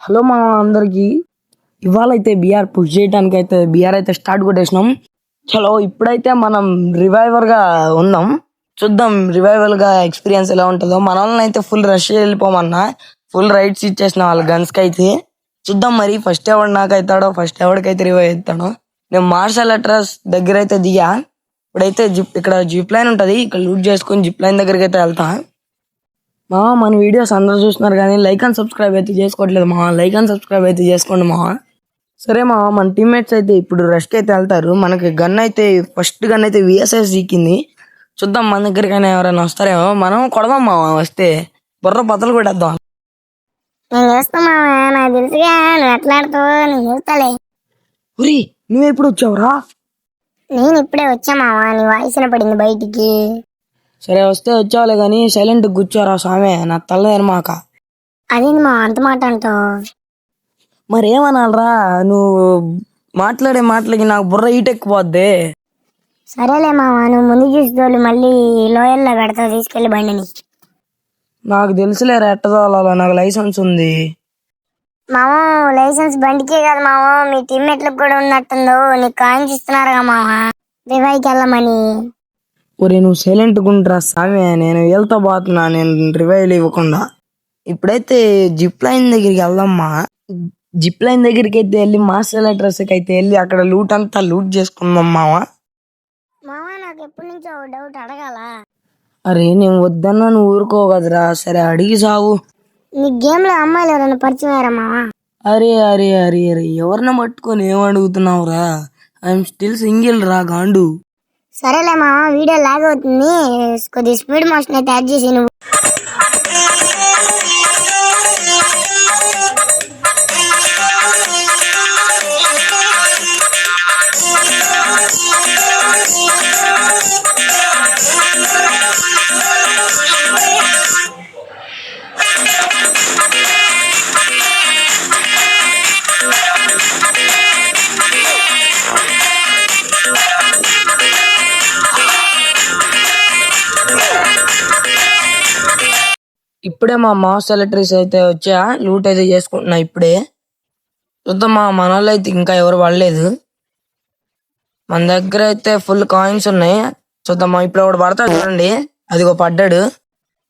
Hello మా అందరికి. ఇవాళ అయితే బీఆర్ పుష్ చేయడానికి అయితే బీఆర్ అయితే స్టార్ట్ కొట్టేసినాం. చలో ఇప్పుడైతే మనం రివైవర్ గా ఉందాం. చూద్దాం రివైవల్ గా ఎక్స్పీరియన్స్ ఎలా ఉంటుందో. మన వాళ్ళని అయితే ఫుల్ రష్ వెళ్ళిపోమన్నా, ఫుల్ రైడ్స్ ఇచ్చేసిన వాళ్ళ గన్స్ కి అయితే. చూద్దాం మరి ఫస్ట్ ఎవడు నాకు అవుతాడో, ఫస్ట్ ఎవరికైతే రివైవ్ అవుతాడో. నేను మార్షల్ అట్రస్ దగ్గర అయితే దిగా. ఇప్పుడైతే ఇక్కడ జిప్ లైన్ ఉంటది, ఇక్కడ లూట్ చేసుకుని జిప్ లైన్ దగ్గరికి అయితే వెళ్తా. మన వీడియోస్ అందరూ చూస్తున్నారు కానీ లైక్ అండ్ సబ్స్క్రైబ్ అయితే చేసుకోవట్లేదు లైక్ అండ్ సబ్స్క్రైబ్ అయితే చేసుకోండి సరే మన టీమ్మేట్స్ అయితే ఇప్పుడు రష్కి అయితే వెళ్తారు. మనకి గన్ అయితే ఫస్ట్ గన్ అయితే విఎస్ఎస్ జీకింది. చూద్దాం మన దగ్గరికైనా ఎవరైనా వస్తారేమో. మనం కొడదాం వస్తే బుర్ర బద్దలు కొట్టేద్దాం. నేను చేస్తా మావా, నాకు తెలుసుగా నువ్వు ఎట్లా ఆడుతావో నేను చూస్తాలే. ఉరి నువ్వు ఎప్పుడు వచ్చావురా? నేను ఇప్పుడే వచ్చా మావా, నీ వాయిస్ వినపడింది బయటికి. సరే వస్తే వచ్చావులే కానీ సైలెంట్ కూర్చోరా స్వామి, నా తల్లదేనమాక. అదేంది మా అంత మాట అంటావు? మరేమనాలరా, నువ్వు మాట్లాడే మాటలకి నాకు బుర్ర ఈటెక్కిపోద్ది. సరేలే మావా, నువ్వు ముందు చూసి తోలు, మళ్ళీ లోయల్లో పెడతావు తీసుకెళ్లి బండిని. నాకు తెలుసులేరా ఎట్ట తోలాలో, నాకు లైసెన్స్ ఉంది. మావా లైసెన్స్ బండికే కదా మావా, మీ టీమ్మేట్లకు కూడా ఉన్నట్టుందో. నీకు కాయిన్స్ ఇస్తున్నారుగా మావా రివైకి వెళ్ళమని. ఒరే నువ్వు సైలెంట్ గుండ్రా స్వామి, నేను వెళ్తా పోతున్నా, నేను రివైవ్ ఇవ్వకుండా. ఇప్పుడైతే జిప్ లైన్ దగ్గరికి వెళ్దామ్మా. జిప్ లైన్ దగ్గరికి అయితే వెళ్ళి మార్షల్ అడ్రస్కి అయితే వెళ్ళి అక్కడ లూట్ అంతా లూట్ చేసుకుందాం మావా నాకు ఎప్పటి నుంచో డౌట్ అడగాల. అరే నేను వద్దన్నా నువ్వు ఊరుకోగదరా. సరే అడిగి సావు. నీ గేమ్ లో అమ్మాయిలు ఎవరైనా పరిచయం అయ్యారా మావా? అరే అరే అరే అరే ఎవరిని పట్టుకొని ఏం అడుగుతున్నావురా? ఐఎమ్ స్టిల్ సింగిల్ రా గాండు. సరేలే మావా, వీడియో లాగ్ అవుతుంది, కొద్దిగా స్పీడ్ మోషన్ అయితే యాడ్ చేసి నువ్వు. ఇప్పుడే మా మాస్ ఎలక్ట్రీస్ అయితే వచ్చా, లూట్ అయితే చేసుకుంటున్నా ఇప్పుడే. చూద్దాం మన వాళ్ళు అయితే ఇంకా ఎవరు పడలేదు. మన దగ్గర అయితే ఫుల్ కాయిన్స్ ఉన్నాయి. చూద్దాం ఇప్పుడు ఒకటి పడతాడు చూడండి, అదిగో పడ్డాడు.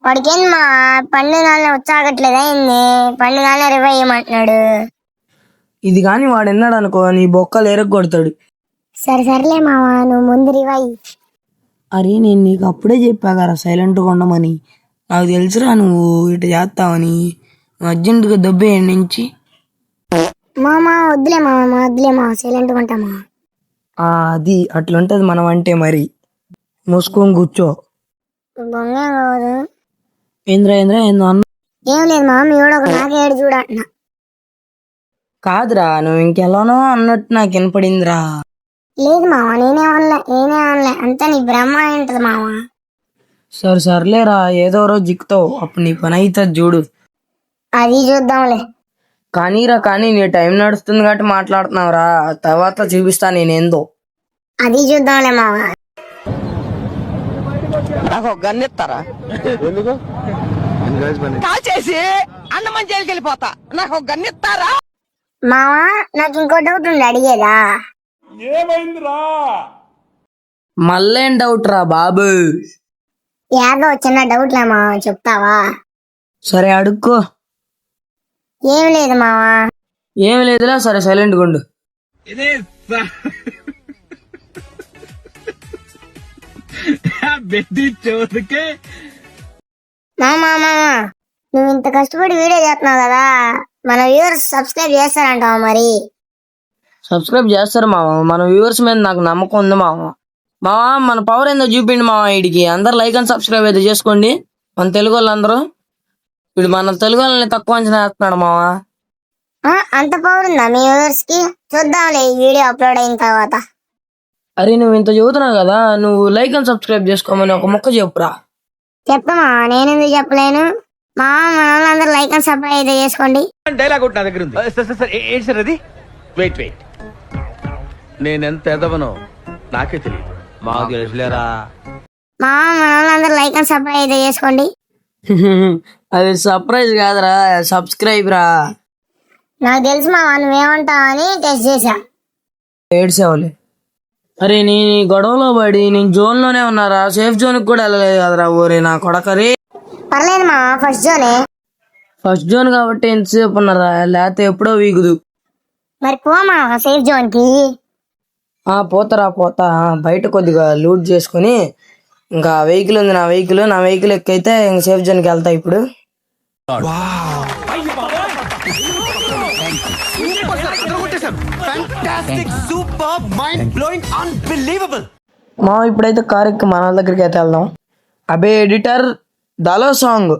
వాడికేంది మా పండుగ వచ్చాగట్లేదా ఏంది? పండుగ రివైవ్ చేయమంటున్నాడు. ఇది కానీ వాడు ఎన్నాడు అనుకో, నీ బొక్కలు ఎరగొడతాడు. సరేలే మావా, నువ్వు ముందు రివైవ్. అరే నేను నీకు అప్పుడే చెప్పా కదా సైలెంట్గా ఉండమని. నాకు తెలుసురా నువ్వు ఇటు చేస్తావని. అర్జెంటుగా దెబ్బే నుంచి. వద్దులే మా సైలెంట్గా ఉంటామా. అది అట్లుంటది మనం అంటే. మరి మూసుకొని కూర్చో. బొంగ కాదు. ఏంద్రా ఏందో అన్న. ఏం లేదు మా, మీ కూడా ఒక నాకే ఏడు చూడంటున్నా. కాదురా నువ్వు ఇంకెలానో అన్నట్టు నాకు వినపడిందిరా. లేదు మావా, నేనే అనలే అంతా నీ బ్రహ్మ ఉంటది మావా. సర్లేరా, ఏదో రోజు జిక్కుతావు, అప్పుడు నీ పని అవుతుంది చూడు. అది చూద్దాంలే. కానీ నీ టైం నడుస్తుంది కాబట్టి మాట్లాడుతున్నావురా, తర్వాత చూపిస్తా నేనేందో. అది చూద్దాంలే మావా. నాకు ఒక గన్ ఇస్తారా? ఎందుకు కాల్చేసి అన్నమని జైలుకి వెళ్ళిపోతా. నాకు ఒక గన్ ఇస్తారా మావా? నాకు ఇంకో డౌట్ ఉంది, అడిగేదా? ఏమైందిరా? మళ్ళేం డౌట్ రా బాబు? ఏదో చిన్న డౌట్ లే మావా, చెప్తావా? సరే అడుక్కో. ఏం లేదు మావా. ఏమి లేదురా, సరే సైలెంట్ గుండు. మామా నువ్వు ఇంత కష్టపడి వీడియో చేస్తున్నావు కదా, మన వ్యూవర్స్ సబ్స్క్రైబ్ చేస్తారంటావా మరి? సబ్స్క్రైబ్ చేస్తారు మన వ్యూవర్స్ మీద నాకు నమ్మకం ఉంది మన పవర్ ఏందో చూపిండి వీడికి. అందరు లైక్ అండ్ సబ్స్క్రైబ్ అయితే చేసుకోండి. మన తెలుగు వాళ్ళందరూ. వీడు మన తెలుగు వాళ్ళని తక్కువ అంచనా వేస్తున్నాడు అంత పవర్ ఉందా మీ వ్యూవర్స్ కి? చూద్దాంలే ఈ వీడియో అప్లోడ్ అయిన తర్వాత. అరే నువ్వు ఇంత చదువుతున్నావు కదా, నువ్వు లైక్ అండ్ సబ్స్క్రైబ్ చేసుకోమని ఒక మొక్క చెప్పురా. చెప్పమా, నేను ఎందుకు చెప్పలేను. మన వాళ్ళందరూ లైక్ అండ్ సబ్స్క్రైబ్ అయితే చేసుకోండి. డైలాగ్ నా దగ్గర ఉంది. ఏంటి సార్ అది? వెయిట్ నేనెంత ఎదవనో నాకే తెలియదు. మాకు తెలుసులేరా. మన వాళ్ళందరూ లైక్ అండ్ సబ్స్క్రైబ్ అయితే చేసుకోండి. అది సర్ప్రైజ్ కాదురా, సబ్స్క్రైబ్ రా. నాకు తెలుసు మామ నువ్వేమంటావు అని టెస్ట్ చేశా. ఏడ్సేవాళ్ళే. అరే నీ గొడవలో పడి నేను జోన్ లోనే ఉన్నారా, సేఫ్ జోన్ కూడా వెళ్ళలేదు కదరా ఊరే నా కొడకరి. పర్లేదు మామ ఫస్ట్ జోనే. ఫస్ట్ జోన్ కాబట్టి ఎంతసేపు ఉన్నారా, లేకపోతే ఎప్పుడో వీగుదు. మరి పో మామ సేఫ్ జోన్ కి. పోతా బయట కొద్దిగా లూట్ చేసుకుని ఇంకా వెహికల్ ఉంది, నా వెహికల్ ఎక్కైతే ఇంక సేఫ్ జోన్కి వెళ్తా ఇప్పుడు. మా ఇప్పుడైతే కార్ ఎక్కి మన వాళ్ళ దగ్గరికి అయితే వెళ్దాం. అబే ఎడిటర్ దలో సాంగ్.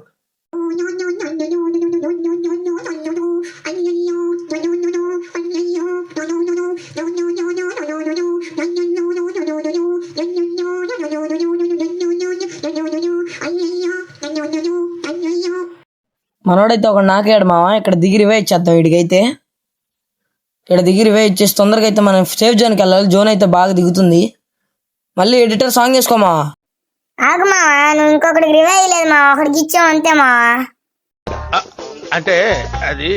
మనోడైతే ఒక నాకేడు మావా, ఇక్కడ దిగి రివే ఇచ్చేద్దాం వీడికైతే. ఇక్కడ దిగి రివే ఇచ్చేసి తొందరగా అయితే మనం సేఫ్ జోన్కి వెళ్ళాలి. జోన్ అయితే బాగా దిగుతుంది. మళ్ళీ ఎడిటర్ సాంగ్ వేసుకోమా. ఆగు మావా, నువ్వు ఇంకొకటికి రివైవ్ లేదు మావా, ఒకటికి ఇచ్చావు అంతే మావా. అంటే అది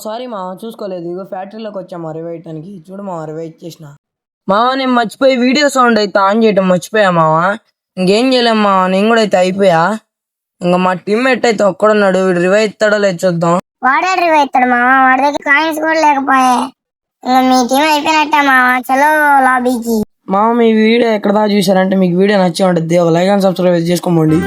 సారీ మావా, చూసుకోలేదు. ఇగో ఫ్యాక్టరీలోకి వచ్చామా రివే ఇవ్వడానికి. చూడు మావా రివే ఇచ్చేసిన. మావా నేను మర్చిపోయి వీడియో సౌండ్ అయితే ఆన్ చేయటం మర్చిపోయా మావా. ఇంకేం చేయలేం మావా, నేను కూడా అయితే అయిపోయా. ఇంకా మా టీమ్మేట్ అయితే ఒక్కడున్నాడు, వీడు రివే ఇస్తాడో లేదు చూద్దాం. వాడే రివైవ్ ఇస్తాడు మావా, వాడి దగ్గర కాయిన్స్ కూడా లేకపోయా. ఇంకా మీ టీం అయిపోయినట్టే మావా, చలో లాబీకి. మామ మీ వీడియో ఎక్కడ దాకా చూసారంటే మీకు వీడియో నచ్చే ఉంటుంది. ఒక లైక్ అండ్ సబ్స్క్రైబ్ చేసుకోండి.